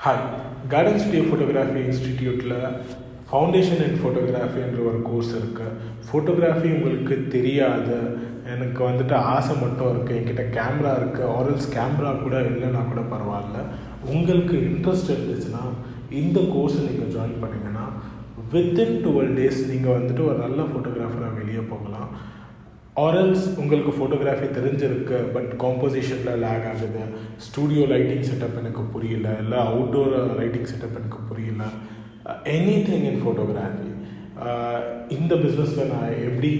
Hi, garden studio photography இன்ஸ்டிடியூட்டில் foundation in ஃபோட்டோகிராஃபின்ற ஒரு கோர்ஸ் இருக்குது. ஃபோட்டோகிராஃபி உங்களுக்கு தெரியாது, எனக்கு ஆசை மட்டும் இருக்குது, என்கிட்ட கேமரா இருக்குது, ஆரல்ஸ் கேமரா கூட இல்லைன்னா கூட பரவாயில்ல, உங்களுக்கு இன்ட்ரெஸ்ட் இருந்துச்சுன்னா இந்த கோர்ஸை நீங்கள் ஜாயின் பண்ணிங்கன்னா வித்தின் 12 days நீங்கள் ஒரு நல்ல ஃபோட்டோகிராஃபராக வெளியே போகலாம். ஆரல்ஸ் உங்களுக்கு ஃபோட்டோகிராஃபி தெரிஞ்சிருக்கு, பட் காம்போசிஷனில் லேக் ஆகுது, ஸ்டூடியோ லைட்டிங் செட்டப் எனக்கு புரியல, இல்லை அவுட்டோர் லைட்டிங் செட்டப் எனக்கு புரியல, எனி திங் இன் ஃபோட்டோகிராஃபி. இந்த பிஸ்னஸில் நான் எப்படி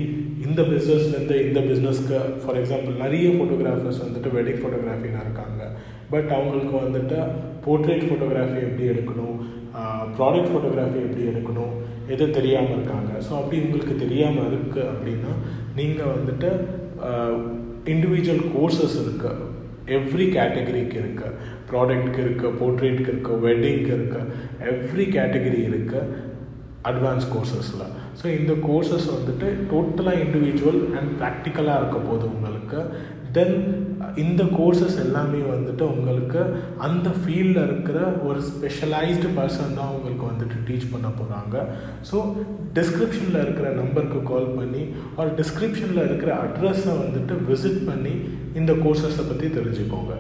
இந்த பிஸ்னஸ்லேருந்து இந்த பிஸ்னஸ்க்கு, ஃபார் எக்ஸாம்பிள் நிறைய ஃபோட்டோகிராஃபர்ஸ் வெட்டிங் ஃபோட்டோகிராஃபின்னு இருக்காங்க, பட் அவங்களுக்கு போர்ட்ரேட் ஃபோட்டோகிராஃபி எப்படி எடுக்கணும், ப்ராடக்ட் ஃபோட்டோகிராஃபி எப்படி எடுக்கணும் எது தெரியாமல் இருக்காங்க. ஸோ அப்படி உங்களுக்கு தெரியாமல் இருக்குது அப்படின்னா நீங்கள் இண்டிவிஜுவல் கோர்சஸ் இருக்குது, எவ்ரி கேட்டகரிக்கு இருக்குது, ப்ராடக்ட்க்கு இருக்குது, போர்ட்ரேட்க்கு இருக்குது, வெட்டிங்க்கு இருக்குது, எவ்ரி கேட்டகரி இருக்குது அட்வான்ஸ் கோர்சஸில். ஸோ இந்த கோர்சஸ் டோட்டலாக இண்டிவிஜுவல் அண்ட் ப்ராக்டிக்கலாக இருக்க போது உங்களுக்கு. தென் இந்த கோர்சஸ் எல்லாமே உங்களுக்கு அந்த ஃபீல்டில் இருக்கிற ஒரு ஸ்பெஷலைஸ்டு பர்சன் தான் உங்களுக்கு டீச் பண்ண போகிறாங்க. ஸோ டிஸ்கிரிப்ஷனில் இருக்கிற நம்பருக்கு கால் பண்ணி ஒரு டிஸ்கிரிப்ஷனில் இருக்கிற அட்ரஸை விசிட் பண்ணி இந்த கோர்சஸை பற்றி தெரிஞ்சுக்கோங்க.